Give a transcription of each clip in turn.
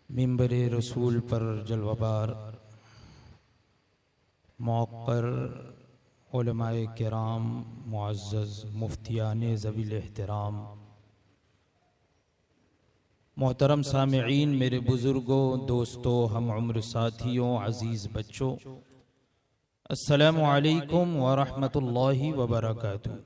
मिंबर रसूल पर जलवाबार मौक़र उलमाए किराम मुअज़्ज़ज़ मुफ्तियान ज़वील एहतराम मोहतरम सामिईन, मेरे बुज़ुर्गों, दोस्तों, हम उम्र साथियों, अज़ीज़ बच्चों, अस्सलामु अलैकुम व रहमतुल्लाहि व बरकातुहू।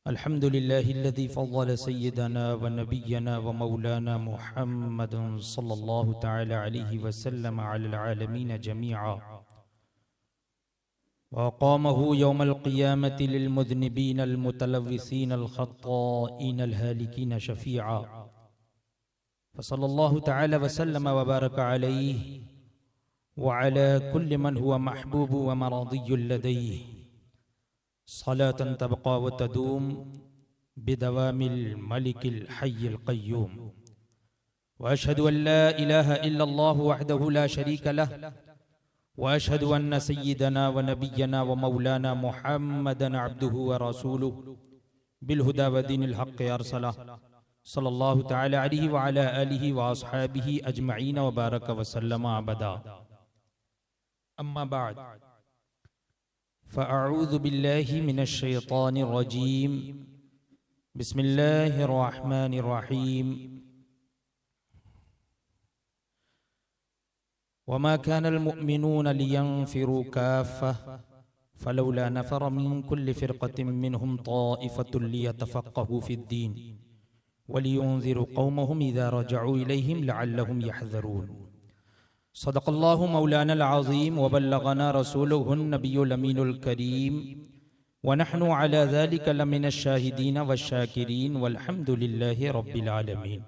अल्हम्दुलिल्लाहिल्लज़ी फ़ज़्ज़ल सय्यदना व नबिय्यना व मौलाना मुहम्मदन सल्लल्लाहु तआला अलैहि वसल्लम अलल आलमीन जमीआ व क़ामहु यौमल क़ियामति लिल मुज़निबीन अल मुतलव्विसीन अल ख़त्ताईन अल हालिकीन शफ़ीआ फ़सल्लल्लाहु तआला वसल्लम व बारका अलैहि व अला कुल्लि मन हुवा महबूब व मरादिय्युल लदैहि सलातन तबक़ा व तदूम बिदवामिल मलिकिल हय्यिल क़य्यूम व अशहदु अन ला इलाहा इल्लल्लाहु वहदहु ला शरीका लह व अशहदु अन्न सय्यिदना व नबिय्यना व मौलाना मुहम्मदन अब्दुहु व रसूलुहु बिल हुदा व दीनिल हक़्क़ि अरसलह सल्लल्लाहु तआला अलैहि व अला आलिहि व अस्हाबिहि अजमईन व बारक व सल्लम अबदा। अम्मा बाद फ़अऊज़ु बिल्लाहि मिनश शैतानिर रजीम। बिस्मिल्लाहिर रहमानिर रहीम। वमा कानल मुअ्मिनूना लियंफ़िरू काफ़्फ़ह फ़लौला नफ़र मिन कुल्लि फ़िरक़तिन मिनहुम ताइफ़तुन लियतफ़क़्क़हू फ़िद्दीन वलियुन्ज़िरू क़ौमहुम इज़ा रजअू इलैहिम लअल्लहुम यहज़रून। सदक़ल्लाहु मौलानल अज़ीम व बल्लग़ना रसूलुहुन नबियुल अमीनुल करीम व नहनु अला ज़ालिका लमिनश शाहिदीन वश्शाकिरीन वल्हम्दुलिल्लाहि रब्बिल आलमीन।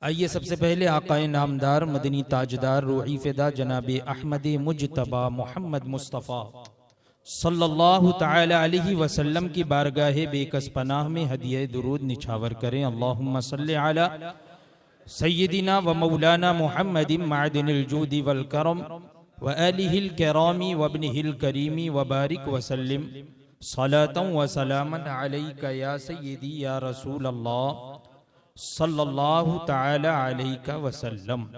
आइए सबसे पहले आक़ाए नामदार मदनी ताजदार रूही फ़िदा जनाब अहमद मुज्तबा मोहम्मद मुस्तफ़ा सल्लल्लाहु तआला अलैहि वसल्लम की बारगाह बेकस पनाह में हदिया दुरूद निछावर करें। अल्लाहुम्मा सल्लि अला सय्यदिना व मौलाना मुहम्मदिन मादिनिल जूदि वल करम व आलिहिल किरामी व इब्निहिल करीमी व बारिक व सल्लिम सलातन व सलामन अलैका या सय्यदी या रसूल अल्लाह सल्लल्लाहु तआला अलैका वसल्लम।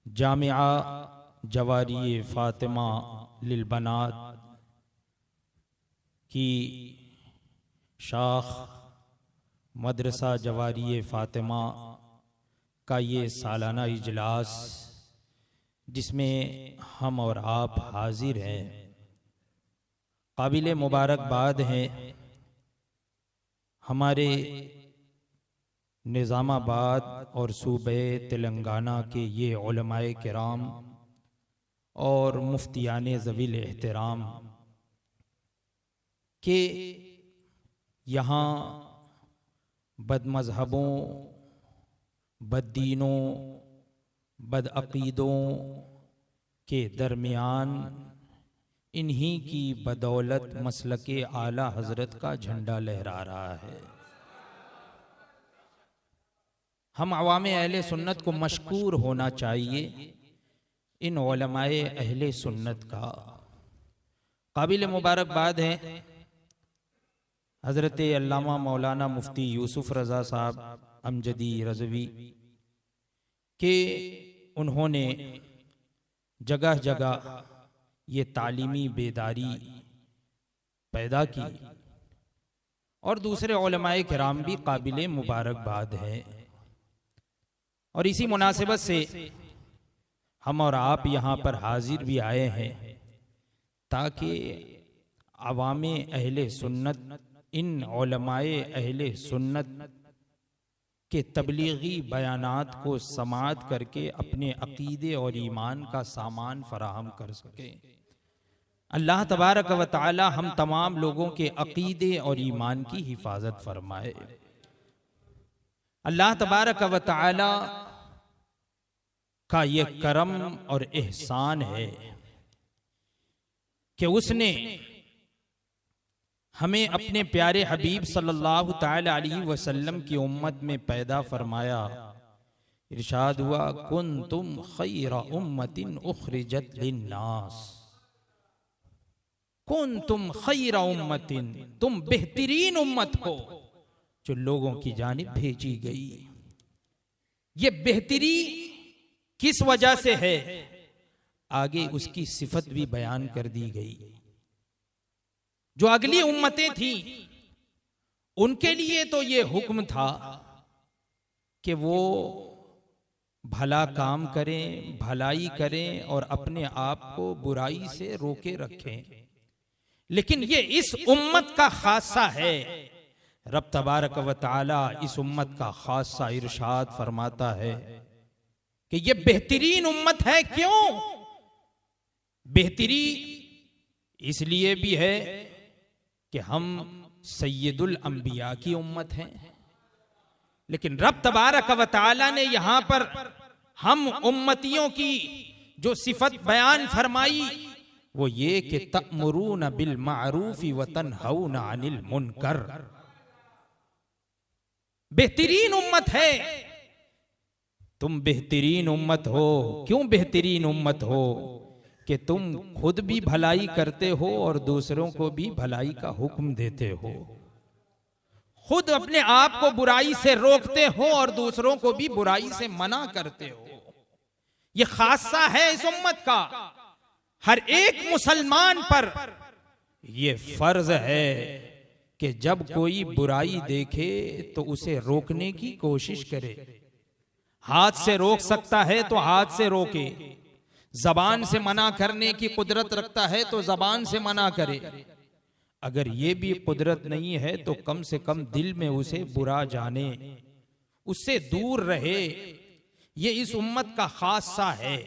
जामिआ जवारिए फ़ातिमा लिल बनात की शाख मदरसा जवारिए फ़ातिमा का ये सालाना इजलास जिसमें हम और आप हाजिर हैं, काबिल मुबारकबाद हैं। हमारे निज़ामाबाद और सूबे तेलंगाना के ये उलमाए किराम और मुफ्तियान ज़वील एहतराम के यहाँ बदमज़हबों, बद्दीनों, बदअक़ीदों के दरमियान इन्हीं की बदौलत मसलके आला हज़रत का झंडा लहरा रहा है। हम अवामे अहले सुन्नत को मशकूर होना चाहिए इन उलमाए अहले सुन्नत का। काबिल मुबारकबाद है हज़रत अल्लामा मौलाना मुफ्ती यूसुफ रज़ा साहब अमजदी रज़वी के उन्होंने जगह जगह ये तालीमी बेदारी पैदा की और दूसरे उलमाए किराम भी काबिल मुबारकबाद हैं। और इसी मुनासिबत से हम और आप यहाँ पर हाजिर भी आए हैं ताकि अवामे अहले सुन्नत इन उलमाए अहले सुन्नत के तबलीगी बयानात को समाअत करके अपने अकीदे और ईमान का सामान फराहम कर सके। अल्लाह तबारक व तआला हम तमाम लोगों के अकीदे और ईमान की हिफाजत फरमाए। अल्लाह तबारक व तआला का ये करम और एहसान है कि उसने हमें अपने प्यारे हबीब सल्लल्लाहु ताला अलैहि वसल्लम की उम्मत में पैदा फरमाया। इरशाद हुआ कुंतुम खैरा उम्मतिन उखरिजत लिन्नास, कुंतुम खैरा उम्मतिन, तुम बेहतरीन उम्मत हो जो लोगों की जानिब भेजी गई। ये बेहतरी किस वजह से है, आगे उसकी सिफत भी बयान कर दी गई। जो अगली उम्मतें थी उनके लिए तो ये हुक्म था कि वो भला काम करें, भलाई करें और अपने आप को बुराई से रोके रखें। लेकिन ये इस उम्मत का खासा है। रब तबारक व तआला इस उम्मत का खासा इरशाद फरमाता है कि ये बेहतरीन उम्मत है। क्यों बेहतरी? इसलिए भी है कि हम सैयदुल अंबिया की उम्मत हैं। लेकिन रब तबारक व तआला ने यहां पर हम उम्मतियों की जो सिफत बयान फरमाई वो ये कि तअमुरून बिल मारूफी व तनहौना अनिल मुनकर। बेहतरीन उम्मत है। तुम बेहतरीन उम्मत हो। क्यों बेहतरीन उम्मत हो? कि तुम खुद भी भलाई करते हो और दूसरों को भी भलाई का हुक्म देते हो। खुद अपने आप को बुराई से रोकते हो और दूसरों को भी बुराई से मना करते हो। यह खासा है इस उम्मत का। हर एक मुसलमान पर यह फर्ज है कि जब कोई बुराई देखे तो उसे रोकने की कोशिश करे। हाथ से रोक सकता है तो हाथ से रोके, जबान से मना करने की कुदरत रखता है तो जबान से मना करे। अगर ये भी कुदरत नहीं है तो कम से कम दिल में उसे बुरा जाने, उससे दूर रहे। ये इस उम्मत का खासा है।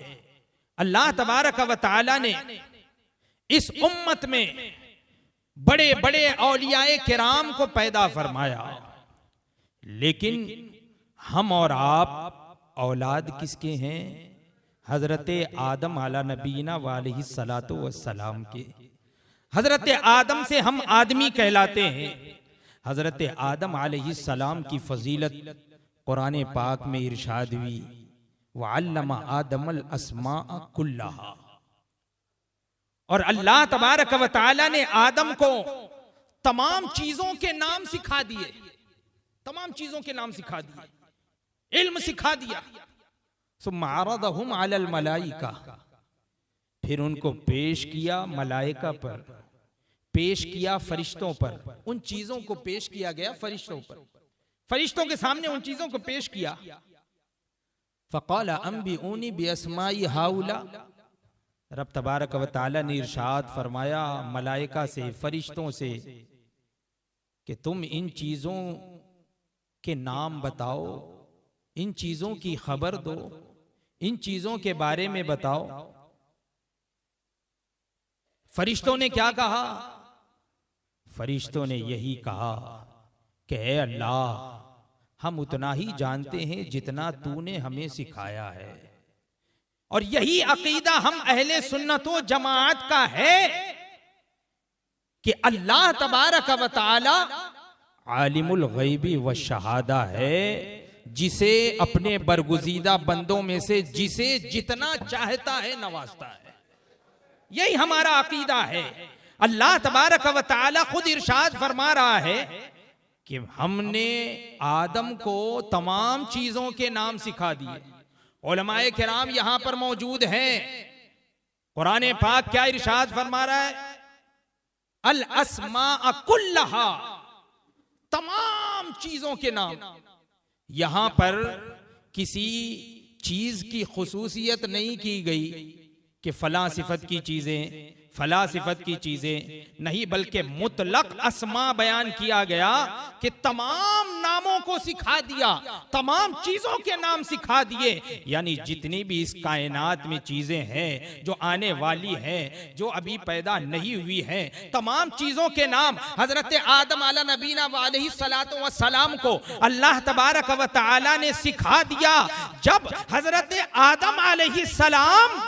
अल्लाह तबारक व तआला ने इस उम्मत में बड़े बड़े औलियाए किराम को पैदा फरमाया। लेकिन हम और आप औलाद किसके हैं? हजरत आदम आला नबीना वालैहि सलातो वस्सलाम के। हजरत आदम से हम आदमी कहलाते हैं। हजरत आदम अलैहिस्सलाम की फजीलत कुरान पाक में इरशाद हुई, वअल्लमा आदमल अस्माअ कुल्लहा। और अल्लाह तबारक व तआला ने आदम को तमाम चीजों के नाम सिखा दिए। तमाम चीजों के नाम सिखा दिए, इल्म सिखा दिया। सुम्मा अरदहुम अलल मलाइका, फिर उनको पेश किया मलाइका पर, पेश किया फरिश्तों पर। उन चीजों को पेश किया गया फरिश्तों पर, फरिश्तों के सामने उन चीजों को पेश किया। फ़क़ाल अंबिऊनी बिअस्माई हाउला। रब तबारक व तआला ने इरशाद फरमाया मलाइका से, फरिश्तों से कि तुम इन चीजों के नाम बताओ, इन चीजों की खबर दो, इन चीजों के बारे में बताओ। फरिश्तों ने क्या कहा? फरिश्तों ने यही कहा कि ऐ अल्लाह, हम उतना ही जानते हैं जितना तूने हमें सिखाया है। और यही अकीदा हम अहले सुन्नत व जमाअत का है कि अल्लाह तबारक व तआला आलिमुल गैबी व शहादा है, जिसे अपने बरगुज़ीदा बंदों में से जिसे जितना चाहता है नवाजता है। यही हमारा अकीदा है। अल्लाह तबारक व तआला खुद इरशाद फरमा रहा है कि हमने आदम को तमाम चीजों के नाम सिखा दिए। उलमाए किराम यहां पर मौजूद हैं। कुरान पाक क्या इरशाद फरमा रहा है? अल अस्मा कुल्लहा, तमाम चीजों के नाम। यहां पर किसी चीज की खुसूसियत नहीं की गई कि फला सिफत की चीजें, फला सिफत की चीजें नहीं, बल्कि मुतलक अस्मा बयान किया गया कि तमाम नामों को सिखा दिया, तमाम चीजों के नाम सिखा दिए। यानी जितनी भी इस कायनात में चीजें हैं, जो आने वाली हैं, जो अभी पैदा नहीं हुई हैं, तमाम चीजों के नाम हजरत आदम आला नबीना वालैहि सलातो व सलाम को अल्लाह तबारक व तआला ने सिखा दिया। जब हजरत आदम अलैहि सलाम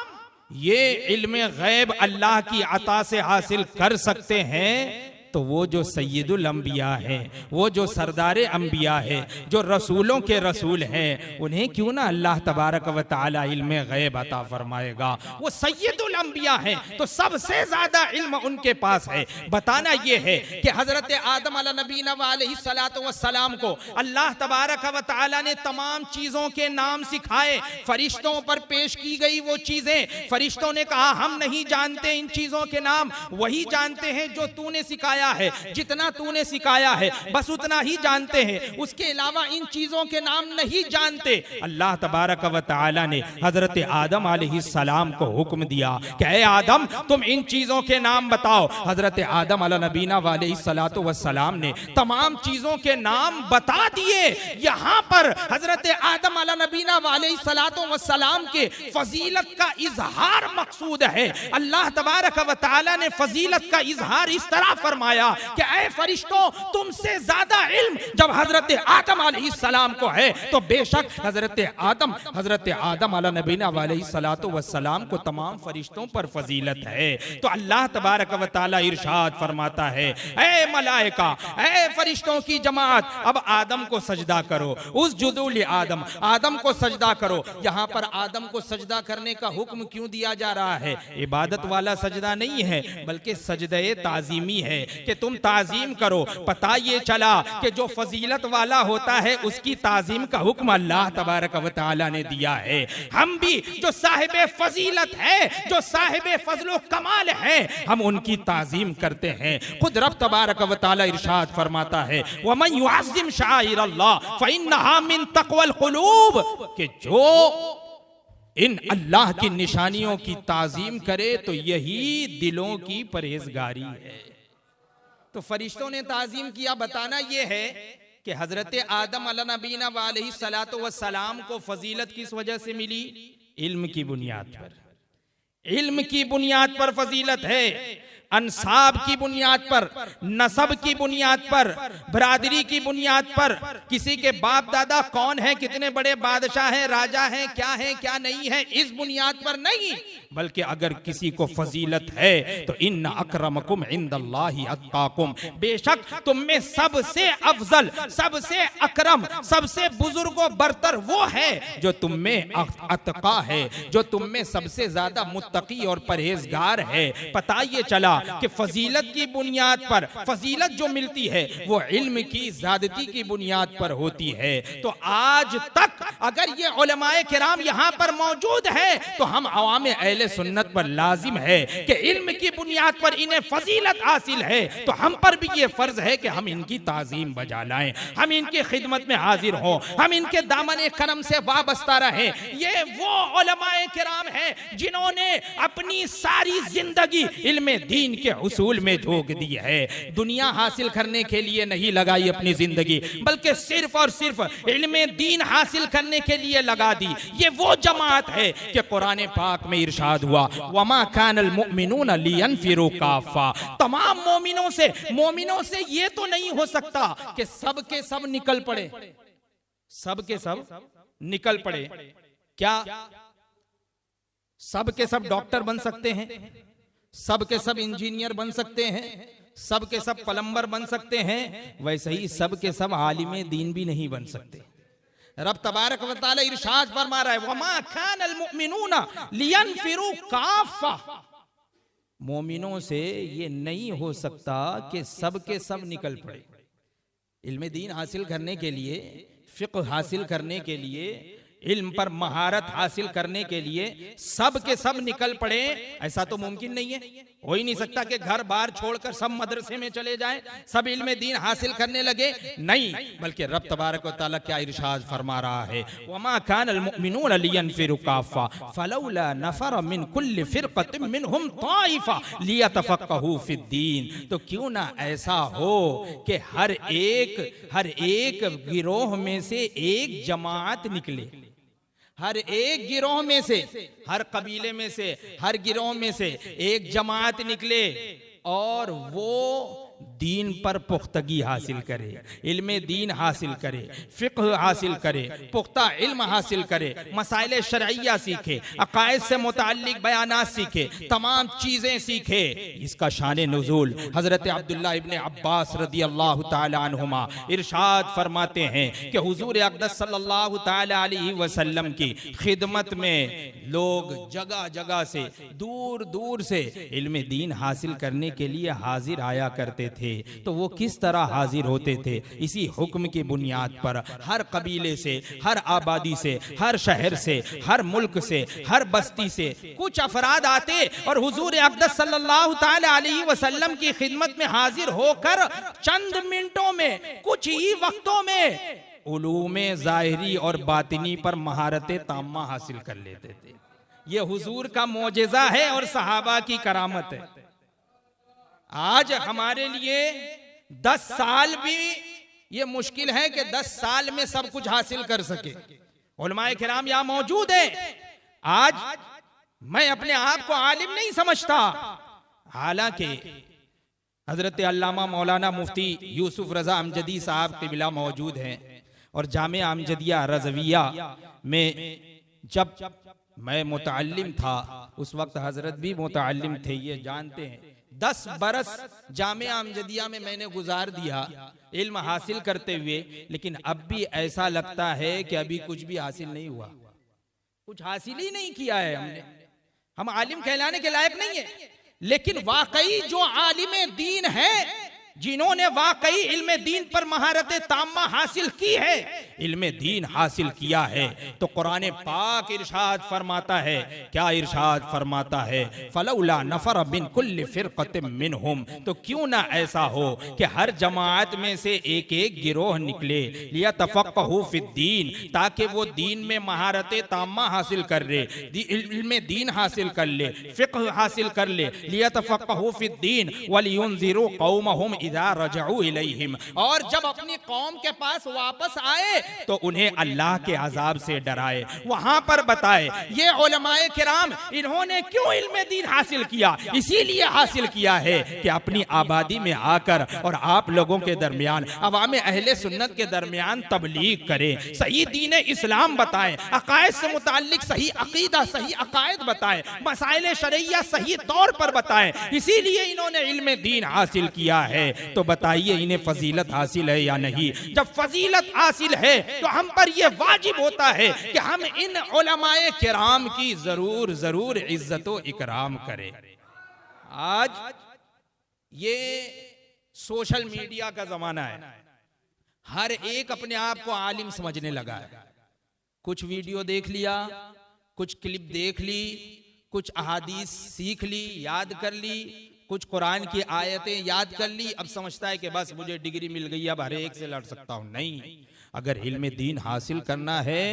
ये इल्म गैब अल्लाह की अता से हासिल कर सकते हैं तो तो वो जो सैयदुल अंबिया है, वो जो सरदार अंबिया है, जो रसूलों के रसूल हैं, उन्हें क्यों ना अल्लाह तबारक व तआला इल्म गैब अता फरमाएगा। वो सैयदुल अंबिया हैं तो सबसे ज्यादा इल्म उनके पास है। बताना ये है कि हजरत आदम अला नबीना व अलैहिस्सलातु वस्सलाम को अल्लाह तबारक व तआला ने तमाम चीजों के नाम सिखाए। फरिश्तों पर पेश की गई वो चीजें, फरिश्तों ने कहा हम नहीं जानते इन चीजों के नाम, वही जानते हैं जो तूने सिखाया है, जितना तूने सिखाया है बस उतना ही जानते हैं, उसके अलावा इन चीजों के नाम नहीं जानते। अल्लाह तबारक व तआला ने हजरत आदम अलैहिस्सलाम को हुक्म दिया कि ऐ आदम तुम इन चीजों के नाम बताओ। हजरत आदम अला नबीना व अलैहिस्सलातु वस्सलाम ने तमाम चीजों के नाम बता दिए। यहां पर हजरत आदम अला नबीना व अलैहिस्सलातु वस्सलाम के फजीलत का इजहार मकसूद है। अल्लाह तबारक व तआला ने फजीलत का इजहार इस तरह फरमाया कि ऐ फरिश्तों तुमसे ज्यादा इल्म जब हजरत आदम अलैहिस्सलाम को है तो बेशक हजरत आदम अला नबीना व अलैहिस्सलातु वस्सलाम को तमाम फरिश्तों पर फजीलत है। तो अल्लाह तबारक व तआला इरशाद फरमाता है ऐ मलाइका, ऐ फरिश्तों की जमात, अब आदम को सजदा करो। उस जुदूल आदम, आदम को सजदा करो। यहाँ पर आदम को सजदा करने का हुक्म क्यों दिया जा रहा है? इबादत वाला सजदा नहीं है बल्कि सजदे ताजीमी है कि तुम ताजीम करो। पता ये चला कि जो फजीलत वाला होता है उसकी ताजीम का हुक्म अल्लाह तबारक व तआला ने दिया है। हम भी जो साहिबे फजीलत है, जो साहिबे फजलो कमाल है, हम उनकी ताजीम करते हैं। खुद रब तबारक व तआला इरशाद फरमाता है वमन युअज़्ज़िम शाइरल्लाह फइन्नहा मिन तक़वल क़ुलूब, कि जो इन अल्लाह की निशानियों की ताजीम करे तो यही दिलों की परहेजगारी है। तो फरिश्तों ने ताजीम किया। बताना यह है कि हजरत आदम अला नबीना व अलैहिस्सलातु वस्सलाम को फजीलत किस वजह से मिली? इल्म की बुनियाद पर। इल्म की बुनियाद पर फजीलत है, अंसाब की बुनियाद पर, नसब की बुनियाद पर, बरादरी की बुनियाद पर, किसी के बाप दादा कौन है, कितने बड़े बादशाह हैं, राजा हैं, क्या नहीं है, इस बुनियाद पर नहीं, बल्कि अगर किसी को फजीलत है तो इन्ना अकरमकुम इंदल्लाहि अत्काकुम, बेशक तुम में सबसे अफजल, सबसे अकरम, सबसे बुजुर्ग व बरतर वो है जो तुम में अत्का है, जो तुम में सबसे ज्यादा मुत्तकी और परहेजगार है। पता ये चला कि फजीलत की बुनियाद पर, फजीलत जो मिलती है वो इल्म की ज़्यादती की बुनियाद पर होती है। तो आज तक अगर ये उलमाए किराम यहाँ पर मौजूद है तो हम अवामे अहले सुन्नत पर लाजिम है कि इल्म की बुनियाद पर इन्हें फजीलत हासिल है, तो हम पर भी ये फर्ज है कि हम इनकी ताजीम बजा लाएं, हम इनकी खिदमत में हाजिर हों, हम इनके दामन करम से वाबस्ता रहें। ये वो उलमाए किराम है जिन्होंने अपनी सारी जिंदगी इल्म दीन के उसूल में झोंक दी है। दुनिया हासिल करने के लिए नहीं लगाई अपनी जिंदगी, बल्कि सिर्फ और सिर्फ इल्म दीन हासिल करने के लिए लगा दी। ये वो जमात है कि कुरान पाक में इरशाद हुआ वमा कानल मुमिनून लियनफिरू काफा, तमाम मोमिनों से ये तो नहीं हो सकता कि सब के सब निकल पड़े, सब के सब निकल पड़े। क्या सब के सब डॉक्टर बन सकते हैं? सब के सब इंजीनियर बन सकते हैं? सब के सब प्लम्बर बन सकते हैं? वैसे ही सब के सब आलिमे दीन भी नहीं बन सकते। रब तबारक व तआला इरशाद फरमा रहा है वमा कानल मुमिनूना लियनफिरू काफा, मोमिनों से ये नहीं हो सकता कि सब के सब निकल पड़े। इल्म दीन हासिल करने के लिए, फिक्र हासिल करने के लिए, इल्म पर महारत हासिल करने के लिए सब के सब निकल पड़े, ऐसा तो मुमकिन नहीं है। हो ही नहीं सकता कि घर बार छोड़कर सब मदरसे में चले जाएं, सब इल्म दीन हासिल करने लगे, नहीं। बल्कि रब तबारक व तआला क्या इरशाद फरमा रहा है वमा कानल मुमिनून लियनफिरू काफा फलौला नफर मिन कुल्ली फिरक़तिन मिनहुम ताइफा लियतफ़क़हू फ़िद्दीन, तो क्यों ना ऐसा हो कि हर एक गिरोह में से एक जमात निकले, हर एक गिरोह में से, हर कबीले में से, हर गिरोह में से एक जमात निकले और वो दीन पर पुख्तगी हासिल करे, इल्म दीन हासिल करे, फ़िक़्ह हासिल करे, पुख्ता इल्म हासिल करे, मसाइल शरइया सीखे, अक़ाइद से मुताल्लिक़ बयानात सीखे, तमाम चीज़ें सीखे। इसका शान नुज़ूल हज़रत अब्दुल्लाह इब्न अब्बास रज़ियल्लाहु ताला अन्हुमा इरशाद फरमाते हैं कि हुज़ूर अक़दस सल्लल्लाहु ताला अलैहि वसल्लम की खिदमत में लोग जगह जगह से, दूर दूर से इल्म दीन हासिल करने के लिए हाजिर आया करते थे। तो वो किस तरह हाजिर होते थे? इसी हुक्म की बुनियाद पर हर कबीले से, हर आबादी से, हर शहर से, हर मुल्क से, हर बस्ती से कुछ अफराद आते और हुजूर अक़दस सल्लल्लाहु ताला अलैहि वसल्लम की खिदमत में हाजिर होकर चंद मिनटों में, कुछ ही वक्तों में उलूमे ज़ाहिरी और बातिनी पर महारत ताम्मा हासिल कर लेते थे। ये हुजूर का मोजेज़ा है और सहाबा की करामत है। आज हमारे लिए 10 साल भी ये मुश्किल है कि 10 साल में सब कुछ हासिल कर सके। उलमाए किराम यहाँ मौजूद हैं। आज मैं अपने आप को आलिम नहीं समझता, हालांकि हजरत अल्लामा मौलाना मुफ्ती यूसुफ रजा अमजदी साहब क़िबला मौजूद हैं और जामिया अमजदिया रज़विया में जब मैं मुतअल्लिम था उस वक्त हजरत भी मुतअल्लिम थे, ये जानते हैं। 10 बरस जामिया अमजदिया में मैंने गुजार दिया इल्म हासिल करते हुए, लेकिन अब भी ऐसा लगता है कि अभी कुछ भी हासिल नहीं हुआ, कुछ हासिल ही नहीं किया है हमने। हम आलिम कहलाने के लायक नहीं है, लेकिन वाकई जो आलिम दीन है, जिन्होंने वाकई इल्म दीन पर महारत ताम्मा हासिल की है, इल्म दीन हासिल किया है, तो कुरान पाक इरशाद फरमाता है, क्या इरशाद फरमाता है? फलौला नफर मिन कुल्लि फिरक़तिन मिनहुम, तो क्यों ना ऐसा हो कि हर जमात में से एक एक गिरोह निकले, लियतफ़क़्क़हू फ़िद्दीन, ताकि वो दीन में महारत ताम्मा हासिल कर ले, इल्म दीन हासिल कर ले, फ़िक़्ह हासिल कर ले, लियतफ़क़्क़हू फ़िद्दीन वलियुनज़िरू कौमहुम इज़ा रजऊ इलैहिम, और जब अपनी कौम के पास वापस आए तो उन्हें अल्लाह के अजाब से डराए, वहां पर बताए। ये उलमाए किराम इन्होंने क्यों इल्म दीन हासिल किया? इसीलिए हासिल किया है कि अपनी आबादी में आकर और आप लोगों के दरमियान, अवाम अहले सुन्नत के दरमियान तबलीग करें, सही दीन इस्लाम बताएं, अकायद से मुताल्लिक सही अकीदा, सही अकायद बताएं, मसाइल शरइया सही तौर पर बताएं। इसीलिए इन्होंने इल्म दीन हासिल किया है। तो बताइए इन्हें फजीलत हासिल है या नहीं? जब फजीलत हासिल है तो हम पर यह वाजिब होता है कि हम इन उलमाए किराम की जरूर जरूर इज्जत व इकराम करें। आज ये सोशल मीडिया का जमाना है, हर एक अपने आप को आलिम समझने लगा है। कुछ वीडियो देख लिया, कुछ क्लिप देख ली, कुछ अहादीस सीख ली, याद कर ली, कुछ कुरान की आयतें याद कर ली, अब समझता है कि बस मुझे डिग्री मिल गई, अब हर एक से लड़ सकता हूं। नहीं, अगर इल्म दीन हासिल करना है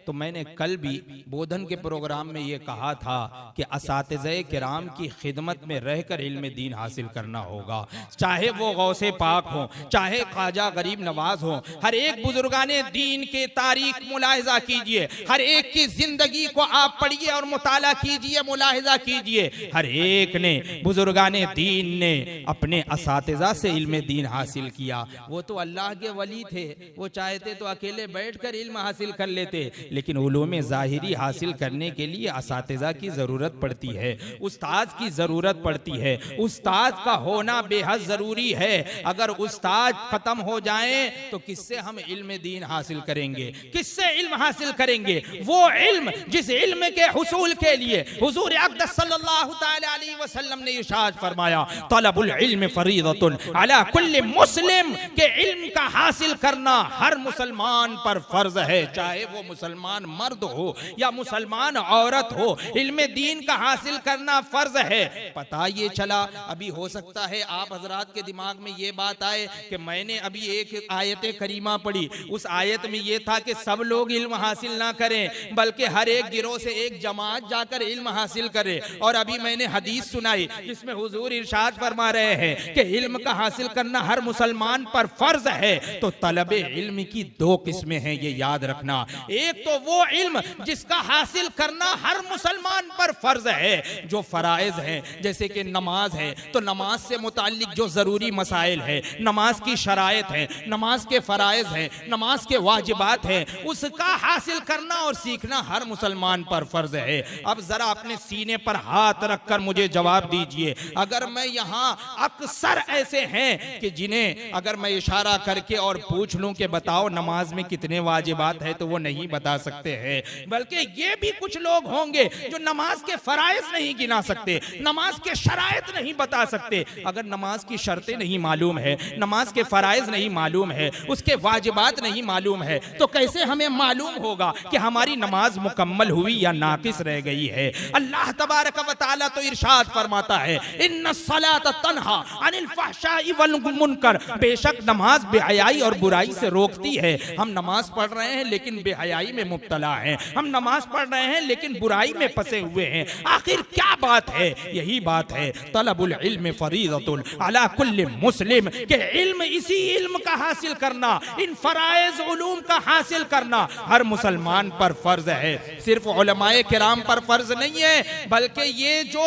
तो मैंने कल भी बोधन के प्रोग्राम में ये कहा था कि असातिज़े किराम की खिदमत में रहकर इल्म दीन हासिल करना होगा। चाहे वो गौसे पाक हो, चाहे ख्वाजा गरीब नवाज हो, हर एक बुजुर्गाने दीन के तारीख मुलाहिजा कीजिए, हर एक की जिंदगी को आप पढ़िए और मुताला कीजिए, मुलाहिजा कीजिए। हर एक ने, बुजुर्गाने दीन ने अपने असातिज़ा से इल्म दीन हासिल किया। वो तो अल्लाह के वली थे, वो चाहते तो अकेले बैठकर इल्म हासिल कर लेते, लेकिन उलूम ज़ाहिरी हासिल करने के लिए असातिज़ा की ज़रूरत पड़ती है, उस्ताद की ज़रूरत पड़ती है। उस्ताद का होना बेहद ज़रूरी है। अगर उस्ताद ख़त्म हो जाए तो किससे हम इल्म दीन हासिल करेंगे? किससे इल्म हासिल करेंगे? वो इल्म जिस इल्म के हुसूल के लिए हुज़ूर अक़दस सल्लल्लाहु तआला अलैहि वसल्लम ने इरशाद फरमाया, तलबुल इल्म फरीदतुन अला कुल्लि मुस्लिम, के इल्म का हासिल करना हर मुसलमान पर फर्ज है, चाहे वो मुसलमान मर्द हो या मुसलमान औरत हो, इल्म दीन का हासिल करना फर्ज है। पता ये चला, अभी हो सकता है आप हजरात के दिमाग में ये बात आए कि मैंने अभी एक आयत करीमा पढ़ी, उस आयत में ये था कि सब लोग इल्म हासिल ना करें बल्कि हर एक गिरोह से एक जमात जाकर इल्म हासिल करे, और अभी मैंने हदीस सुनाई जिसमें हुजूर इरशाद फरमा रहे हैं कि इल्म का हासिल करना हर मुसलमान पर फर्ज है। तो तलबे इल्म की दो किस्में हैं, ये याद रखना। एक तो वो इल्म जिसका हासिल करना हर मुसलमान पर फर्ज है, जो फराइज हैं, जैसे कि नमाज है तो नमाज से मुताल्लिक जो जरूरी मसाइल है, नमाज की शराइत है, नमाज के फराइज हैं, नमाज के वाजिबात हैं, उसका हासिल करना और सीखना हर मुसलमान पर फर्ज है। अब जरा अपने सीने पर हाथ रखकर मुझे जवाब दीजिए, अगर मैं यहाँ अक्सर ऐसे हैं कि जिन्हें अगर मैं इशारा करके और पूछ लूं कि बताओ नमाज में कितने वाजिबात है, तो वो नहीं बता सकते हैं। बल्कि ये भी कुछ लोग होंगे जो नमाज के फराइज नहीं गिना सकते, नमाज के शराइत नहीं बता सकते। अगर नमाज की शर्तें नहीं मालूम है, नमाज के फराइज नहीं मालूम है, उसके वाजिबात नहीं मालूम है, तो कैसे हमें मालूम होगा कि हमारी नमाज मुकम्मल हुई या नाकिस रह गई है। अल्लाह तबारक व तआला तो इरशाद फरमाता है, इन्नस्सलात तन्हा अनिल फहशाई वल मुनकर, बेशक नमाज बेहयाई और बुराई से रोकती है। हम नमाज पढ़ रहे हैं लेकिन बेहयाई में मुब्तला हैं, हम नमाज पढ़ रहे हैं लेकिन बुराई में फंसे हुए हैं। आखिर क्या बात है? यही बात है तलबुल इल्म फरीदतुन अला कुल्ली मुस्लिम, के इल्म, इसी इल्म का हासिल करना, इन फराइज उलूम का हासिल करना हर मुसलमान पर फर्ज है। सिर्फ उलमाए किराम पर फर्ज नहीं है, बल्कि ये जो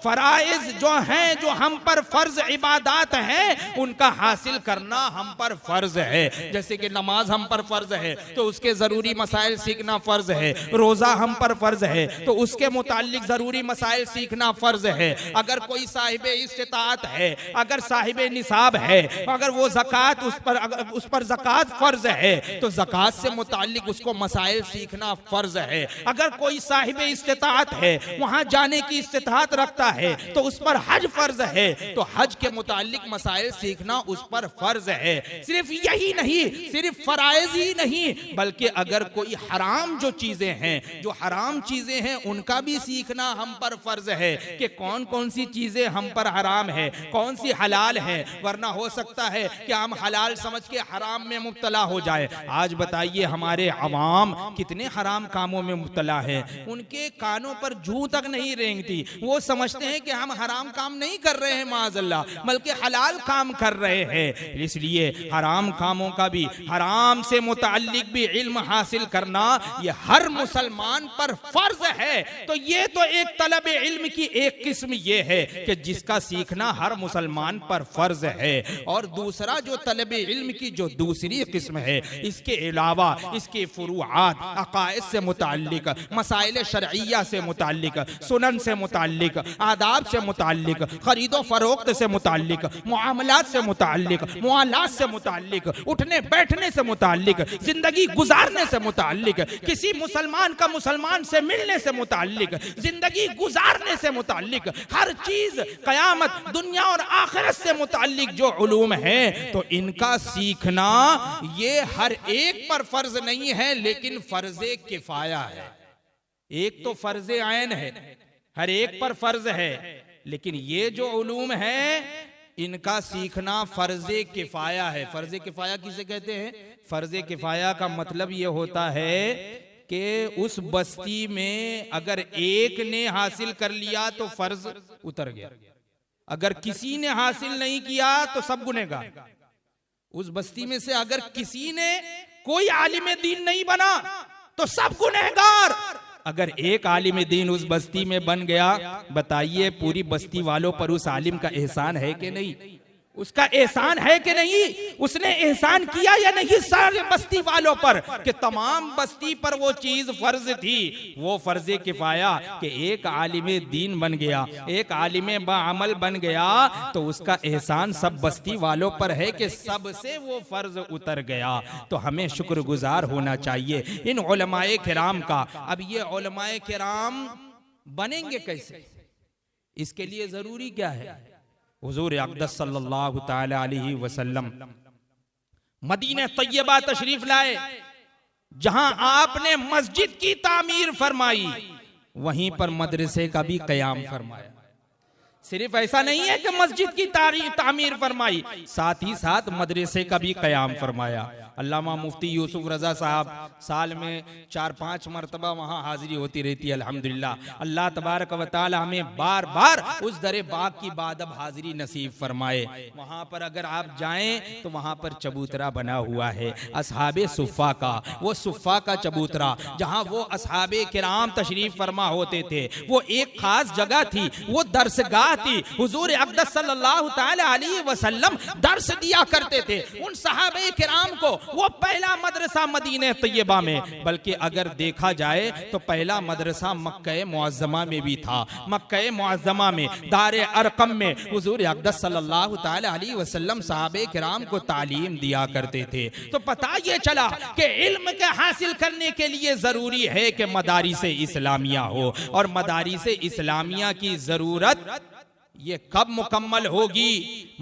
फराइज जो हैं, जो हम पर फर्ज इबादत हैं, उनका हासिल करना हम पर फर्ज है। जैसे कि नमाज हम पर फर्ज है तो उसके जरूरी मसाइल सीखना फर्ज है, रोजा हम पर फर्ज है तो उसके मुतालिक जरूरी मसाइल सीखना फर्ज है। अगर कोई साहिब इस्तिताअत है, अगर साहिब निसाब है, अगर वो ज़कात उस पर ज़कात फर्ज है तो ज़कात से मुतालिक उसको मसाइल सीखना फर्ज है। अगर कोई साहिब इस्तिताअत है, वहां जाने की इस्तिताअत रखता है तो उस पर हज फर्ज है, तो हज के मुतालिक मसाइल सीखना उस पर फर्ज है। सिर्फ यही नहीं, सिर्फ फराइज ही नहीं, बल्कि अगर कोई हराम जो चीजें हैं, जो हराम चीजें हैं, उनका भी सीखना हम पर फर्ज है कि कौन कौन सी चीजें हम पर हराम है, कौन सी हलाल है। वरना हो सकता है कि हम हलाल समझ के हराम में मुब्तला हो जाए। आज बताइए हमारे अवाम कितने हराम कामों में मुब्तला है, उनके कानों पर जूं तक नहीं रेंगती। वो समझते हैं कि हम हराम काम नहीं कर रहे हैं माज़अल्लाह, बल्कि हलाल काम कर रहे हैं। इसलिए हराम कामों का भी, हराम से मुताल्लिक भी इल्म हासिल करना ये हर मुसलमान पर फर्ज है। तो ये तो एक तलब इल्म की एक किस्म ये है कि जिसका सीखना हर मुसलमान पर फर्ज है। और दूसरा जो तलब इल्म की जो दूसरी किस्म है, इसके अलावा इसके फुरूआत, अकायद से मुताल्लिक, मसाइल शरइया से मुताल्लिक, सुनन से मुताल्लिक, आदाब से मुताल्लिक, खरीदो फरोख्त से मुताल्लिक, मुआमलात से मुताल्लिक, मुआलात से मुताल्लिक, उठने बैठने से मुताल्लिक, जिंदगी गुजारने से मुताल्लिक, किसी मुसलमान का मुसलमान से मिलने से मुताल्लिक, जिंदगी गुजारने से मुताल्लिक, हर चीज कयामत, दुनिया और आखिरत से मुताल्लिक जो उलूम है, तो इनका सीखना ये हर एक पर फर्ज नहीं है, लेकिन फर्जे किफाया है। एक तो फर्जे आयन है, हर एक पर फर्ज है, लेकिन ये जो उलूम है इनका सीखना फर्जे किफाया है। फर्जे किफाया किसे कहते हैं? फर्जे किफाया का मतलब ये होता है कि उस बस्ती में अगर एक ने हासिल कर लिया तो फर्ज उतर गया, अगर किसी ने हासिल नहीं किया तो सब गुनहगार। उस बस्ती में से अगर किसी ने, कोई आलिम दीन नहीं बना तो सब गुनहगार। अगर एक आलिम दीन उस बस्ती में बन गया, बताइए पूरी बस्ती वालों पर उस आलिम का एहसान है कि नहीं? उसका एहसान है कि नहीं? उसने एहसान किया या नहीं सारे बस्ती वालों पर, कि तमाम बस्ती पर वो चीज फर्ज थी, वो फर्ज किफाया कि एक आलिम दीन बन गया, एक आलिम बाअमल बन गया, तो उसका एहसान सब बस्ती वालों पर है कि सबसे वो फर्ज उतर गया। तो हमें शुक्रगुजार होना चाहिए इन उलमाए किराम का। अब ये उलमाए किराम बनेंगे कैसे? इसके लिए जरूरी क्या है? हुजूर अक़दस सल्लल्लाहु ताला अलैहि वसल्लम मदीना तैयबा तशरीफ लाए, जहां आपने मस्जिद की तामीर फरमाई, वहीं पर मदरसे का भी क़याम फरमाया। सिर्फ ऐसा नहीं है कि मस्जिद की तामीर फरमाई, साथ ही साथ मदरसे का भी क़याम फरमाया। अल्लामा मुफ्ती यूसुफ रज़ा साहब साल में 4-5 मरतबा वहाँ हाजिरी होती रहती है अल्हम्दुलिल्लाह। अल्लाह तबारक व तआला हमें बार बार उस दरे बाग की बाद अब हाजिरी नसीब फरमाए। वहाँ पर अगर आप जाएं तो वहाँ पर चबूतरा बना हुआ है असहाबे सुफ़ा का, वो सुफ़ा का चबूतरा जहाँ वो असहाबे किराम तशरीफ फरमा होते थे। वो एक खास जगह थी, वो दरसगाह थी। हुजूर अक़दस सल्लल्लाहु तआला अलैहि वसल्लम दर्स दिया करते थे उन सहाबे किराम को। वो पहला मदरसा मदीने तैयबा में, बल्कि अगर देखा जाए तो पहला मदरसा मक्का मुअज़्ज़मा में भी था। मक्का मुअज़्ज़मा में दारे अरकम में हुजूर अक़दस सल्लल्लाहु तआला अलैहि वसल्लम सहाबे किराम को तालीम दिया करते थे। तो पता ये चला कि इल्म के हासिल करने के लिए जरूरी है कि मदारिस इस्लामिया हो, और मदारिस इस्लामिया की जरूरत ये कब मुकम्मल होगी?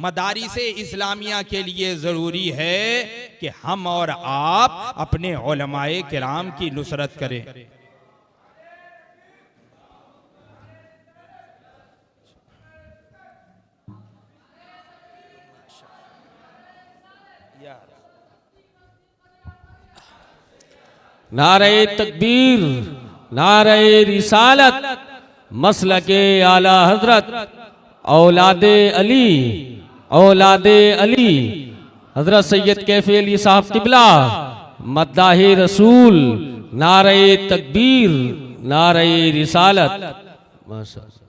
मदारिस इस्लामिया के लिए जरूरी है कि हम और आप अपने उलमाए किराम की नुसरत करें। नारे तकबीर, नारे रिसालत, मसलके आला हजरत औलादे अली हजरत सैयद कैफी अली साहब किबला मद्दाहे रसूल। नारे तकबीर, नारे रिसालत। माशाअल्लाह।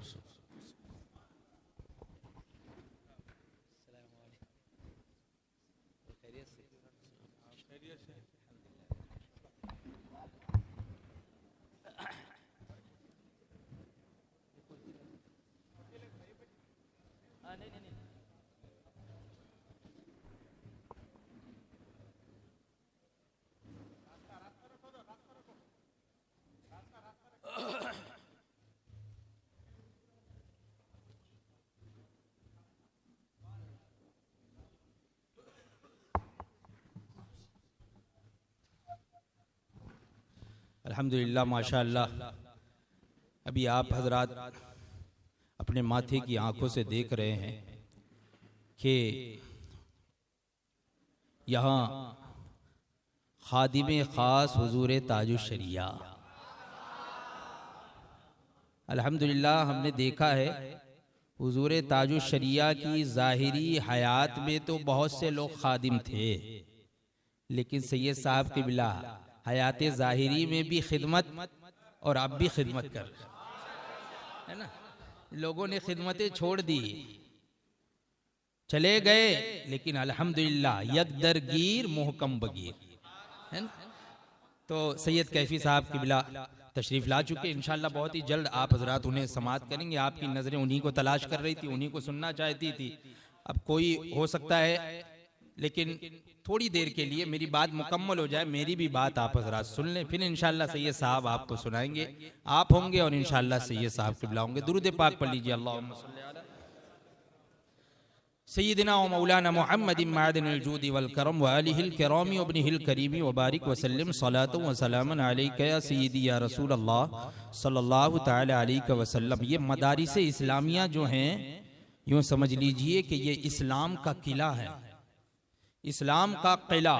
अल्हम्दुलिल्लाह माशाअल्लाह। अभी आप हजरात अपने माथे की आंखों से देख रहे हैं कि यहाँ खादिम ख़ास हुजूर ताजुश्शरिया, अल्हम्दुलिल्लाह हमने देखा है हुजूर ताजुश्शरिया की ज़ाहिरी हयात में तो बहुत से लोग खादिम थे, लेकिन सैयद साहब के बिला हयात ज़ाहिरी में भी खिदमत, और आप भी खिदमत कर रहे है ना। लोगों ने खिदमतें छोड़ दी, चले गए, लेकिन अल्हम्दुलिल्लाह यकदरगीर मोहकम बगीर है ना। तो सैयद कैफी साहब की बिला तशरीफ ला चुके, इंशाल्लाह बहुत ही जल्द आप हजरात उन्हें समाअत करेंगे। आपकी नज़रें उन्हीं को तलाश कर रही थी, उन्हीं को सुनना चाहती थी। अब कोई हो सकता है, लेकिन थोड़ी देर के लिए मेरी बात मुकम्मल हो जाए, मेरी भी बात आप हजरात सुन लें, फिर इंशाल्लाह सैयद साहब आपको सुनाएंगे। आप होंगे और इंशाल्लाह सैयद साहब के बुलाओगे। दुरूद पाक पढ़ लीजिए। अल्लाहुम्मा सल्ली अला सय्यिदिना व मौलाना मुहम्मदिन मादिनिल जूदी वल करम व आलिहिल किरामी व इब्निहिल करीमी व बारिक व सल्लिम सलातु व सलामन अलैका या सय्यिदी या रसूल अल्लाह सल्लल्लाहु तआला अलैहि वसल्लम। ये मदारिस इस्लामिया जो हैं, यूँ समझ लीजिए कि ये इस्लाम का किला है, इस्लाम का किला।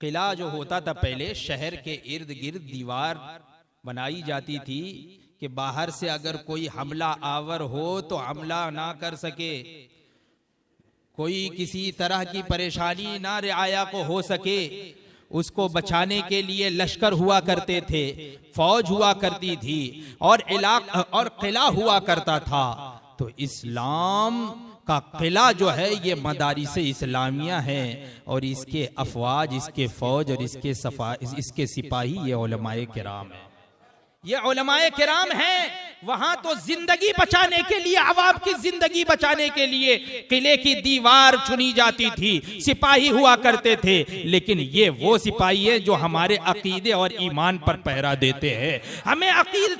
किला जो होता था पहले, शहर के इर्द गिर्द दीवार बनाई जाती थी कि बाहर से अगर कोई हमला आवर हो तो हमला ना कर सके, कोई किसी तरह की परेशानी ना रिआया को हो सके, उसको बचाने के लिए लश्कर हुआ करते थे, फौज हुआ करती थी, और किला हुआ करता था। तो इस्लाम का किला जो है ये मदारिस इस्लामिया है, और इसके अफवाज, इसके फौज और इसके सिपाही ये उलमाए किराम है। ये उलमाए किराम हैं। वहां तो जिंदगी बचाने के लिए, अवाम की जिंदगी बचाने के लिए किले की दीवार चुनी जाती थी, सिपाही हुआ करते थे। लेकिन ये वो सिपाही है जो हमारे अकीदे और ईमान पर पहरा देते हैं, हमें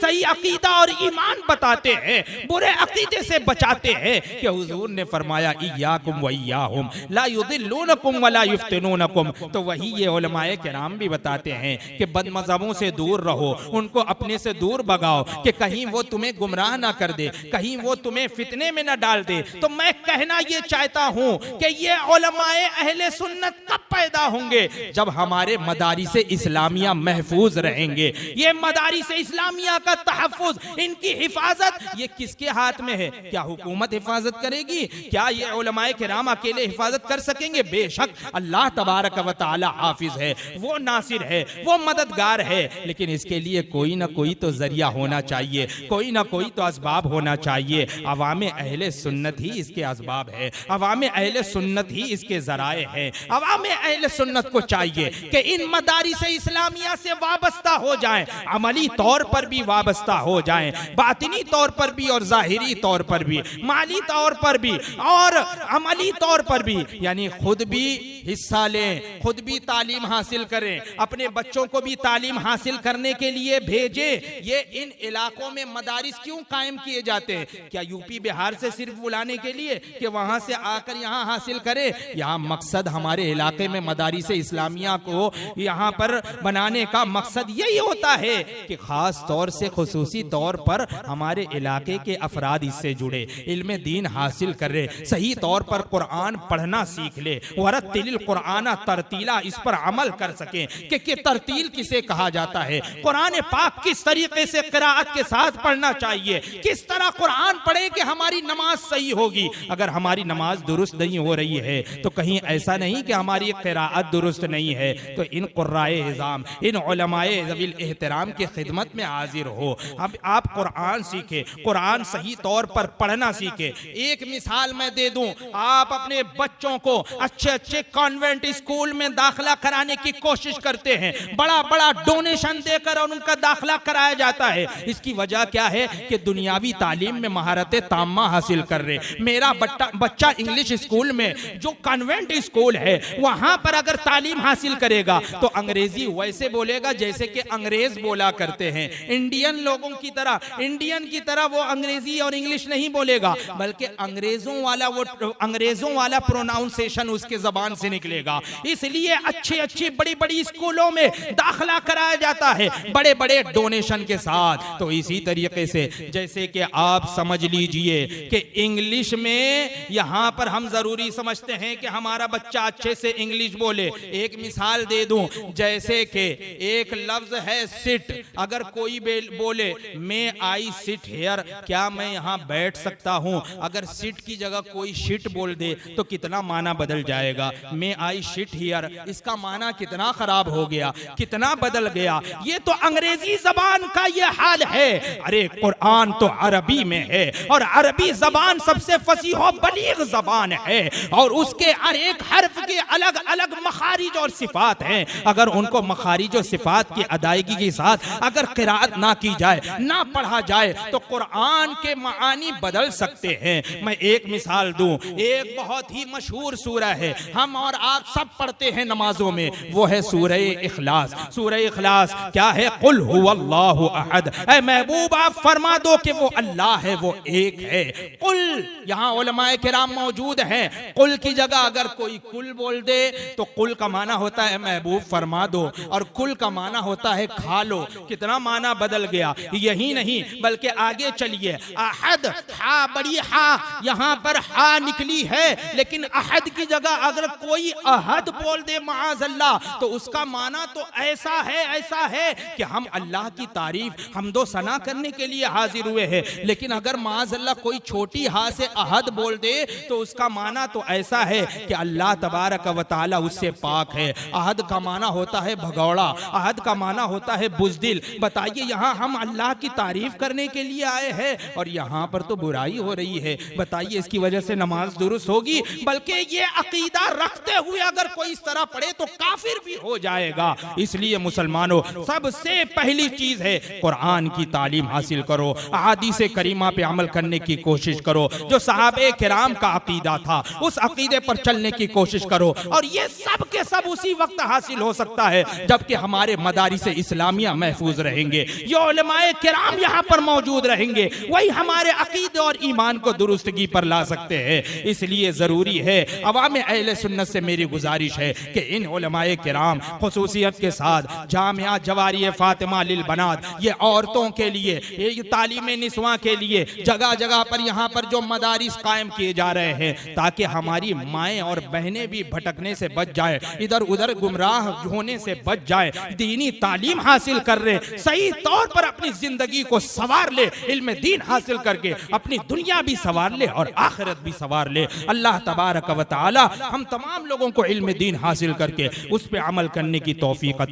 सही अकीदा और ईमान बताते हैं, बुरे अकीदे से बचाते हैं। कि हुजूर ने फरमाया इय्याकुम व इय्याहुम ला युदिल्लूनकुम व ला युफ्तिनूनकुम। तो वही ये उलमाए किराम भी बताते हैं कि बदमज़हबों से दूर रहो, उनको अपने से दूर भगाओ, कि कहीं वो तुम्हें गुमराह ना कर दे, कहीं वो तुम्हें फितने में ना डाल दे। तो मैं कहना ये चाहता हूं कि ये उलमाए अहले सुन्नत कब पैदा होंगे? जब हमारे मदारिस इस्लामिया महफूज रहेंगे। ये मदारिस इस्लामिया का तहफ्फुज, इनकी हिफाजत ये किसके हाथ में है? क्या हुकूमत हिफाजत करेगी? क्या ये उलमाए किराम अकेले हिफाजत कर सकेंगे? बेशक अल्लाह तबारक व तआला हाफिज है, वो नासिर है, वो मददगार है, लेकिन इसके लिए कोई ना कोई तो जरिया होना चाहिए, कोई ना कोई तो असबाब होना चाहिए। अवाम अहले सुन्नत ही इसके असबाब है, अवाम अहले सुन्नत ही इसके जराए हैं। अवाम अहले सुन्नत को चाहिए कि इन मदारिस इस्लामिया से वाबस्ता हो जाएं, अमली तौर पर भी वाबस्ता हो जाएं, बातिनी तौर पर भी और जाहिरी तौर पर भी, माली तौर पर भी और अमली तौर पर भी, यानी खुद भी हिस्सा लें, खुद भी तालीम हासिल करें, अपने बच्चों को भी तालीम हासिल करने के लिए भेजें। ये इन इलाकों में मदारिस क्यों कायम किए जाते हैं? क्या यूपी बिहार से सिर्फ बुलाने के लिए कि वहां से आकर यहाँ हासिल करें? यहाँ मकसद हमारे इलाके में मदारिस इस्लामिया को यहाँ पर बनाने का मकसद यही होता है कि खास तौर से खुसूसी तौर पर हमारे इलाके के अफराद इससे जुड़े, इल्म दीन हासिल करे, सही तौर पर कुरान पढ़ना सीख ले, वरत्तिलिल कुरान तरतीला, इस पर अमल कर सके कि तरतील किसे कहा जाता है, कुरान पाक किस तरीके से क़िराअत के साथ पढ़ना चाहिए, किस तरह कुरान पढ़े कि हमारी नमाज सही होगी। अगर हमारी नमाज दुरुस्त नहीं हो रही है तो कहीं ऐसा नहीं कि हमारी क़िराअत दुरुस्त नहीं है। तो इन क़ुर्राए हिज़ाम, इन उलमाए ज़वील एहतराम की खिदमत में हाजिर हो। अब आप कुरान सीखे, कुरान सही तौर पर पढ़ना सीखे। एक मिसाल मैं दे दूं, आप अपने बच्चों को अच्छे अच्छे कॉन्वेंट स्कूल में दाखिला कराने की कोशिश करते हैं, बड़ा बड़ा डोनेशन देकर और उनका दाखिला कराया जाता है। इसकी वजह क्या है कि दुनियावी तालीम में महारतें ताम्मा हासिल कर रहे। मेरा बच्चा इंग्लिश स्कूल में, जो कॉन्वेंट स्कूल है, वहां पर अगर तालीम हासिल करेगा तो अंग्रेजी वैसे बोलेगा जैसे कि अंग्रेज बोला करते हैं। इंडियन लोगों की तरह, इंडियन की तरह वो अंग्रेजी और इंग्लिश नहीं बोलेगा, बल्कि अंग्रेजों वाला प्रोनाउंसिएशन उसके जबान से निकलेगा। इसलिए अच्छे अच्छे बड़ी बड़ी स्कूलों में दाखिला कराया जाता है बड़े बड़े डोनेशन के साथ। तो इसी तरीके से जैसे कि आप समझ लीजिए कि इंग्लिश में यहां पर हम जरूरी समझते हैं कि हमारा बच्चा अच्छे से इंग्लिश बोले। एक मिसाल दे दूं, जैसे कि एक लफ्ज है सिट, अगर कोई बोले मे आई सिट हेयर, क्या मैं यहां बैठ सकता हूं, अगर सिट की जगह कोई शिट बोल दे तो कितना माना बदल जाएगा। मे आई शिट हियर, इसका माना कितना खराब हो गया, कितना बदल गया। ये तो अंग्रेजी जबान का ये हाल है। अरे कुरान तो अरबी में है और अरबी जबान सबसे फसीह और बलीग जबान है और उसके हर एक हर्फ के अलग अलग मखारिज और सिफात हैं। अगर उनको मखारिज और सिफात की अदायगी के साथ अगर क़िराअत ना की जाए, ना पढ़ा जाए, तो कुरान के मानी बदल सकते हैं। मैं एक मिसाल दूं, एक बहुत ही मशहूर सूरह है, हम और आप सब पढ़ते हैं नमाजों में, वो है सूरह इखलास। सूरह इखलास क्या है? कुल हुवल्लाहु अहद। ऐ महबूब आप फरमा दो कि वो अल्लाह है, वो एक है। कुल, यहाँ उलमाए किराम मौजूद हैं, कुल की जगह अगर कोई कुल बोल दे तो कुल का माना होता है महबूब फरमा दो, और कुल का माना होता है खा लो। कितना माना बदल गया। यही नहीं बल्कि आगे चलिए, अहद, हा बड़ी हा, यहाँ पर हा निकली है, लेकिन अहद की जगह अगर कोई अहद बोल दे माअज़ अल्लाह तो उसका माना तो ऐसा है कि हम अल्लाह की तारीफ हमदो सना करने के लिए हाजिर हुए हैं। लेकिन अगर माअज़ अल्लाह कोई छोटी हा से अहद बोल दे तो उसका माना तो ऐसा है कि अल्लाह तबारक व तआला उससे पाक है। अहद का माना होता है भगौड़ा, अहद का माना होता है बुज़दिल। बताइए, यहाँ हम अल्लाह की तारीफ करने के लिए आए हैं और यहाँ पर तो बुराई हो रही है। बताइए इसकी वजह से नमाज दुरुस्त होगी? बल्कि ये अकीदा रखते हुए अगर कोई इस तरह पढ़े तो काफिर भी हो जाएगा। इसलिए मुसलमानों, सबसे पहली चीज है कुरान की तालीम हासिल करो, अहादीस करीमा पे अमल करने की कोशिश करो। जो सहाबे किराम का अकीदा था उस अकीदे पर चलने की कोशिश करो। और ये सब के सब उसी वक्त हासिल हो सकता है जबकि हमारे मदारिस इस्लामिया महफूज रहेंगे, ये उलमाए किराम यहाँ पर मौजूद रहेंगे, वही हमारे अकीदे और ईमान को दुरुस्तगी पर ला सकते हैं। इसलिए जरूरी है, अवाम अहले सुन्नत से मेरी गुजारिश है कि इन उलमाए किराम खुसूसियत के साथ जामिया जवारिय फातिमा लिल बनात, ये औरतों के लिए ये तालीम निस्वां के लिए जगह जगह पर यहाँ पर जो मदारिस कायम किए जा रहे हैं, ताकि हमारी माएँ और बहनें भी भटकने से बच जाए, इधर उधर गुमराह होने से बच जाए, दीनी तालीम हासिल कर ले, सही तौर पर अपनी जिंदगी को संवार ले, इल्म दीन हासिल करके अपनी दुनिया भी संवार ले और आखिरत भी संवार ले। अल्लाह तबारक व तआला हम तमाम लोगों को इल्म दीन हासिल करके उस पे अमल करने की तौफीक अता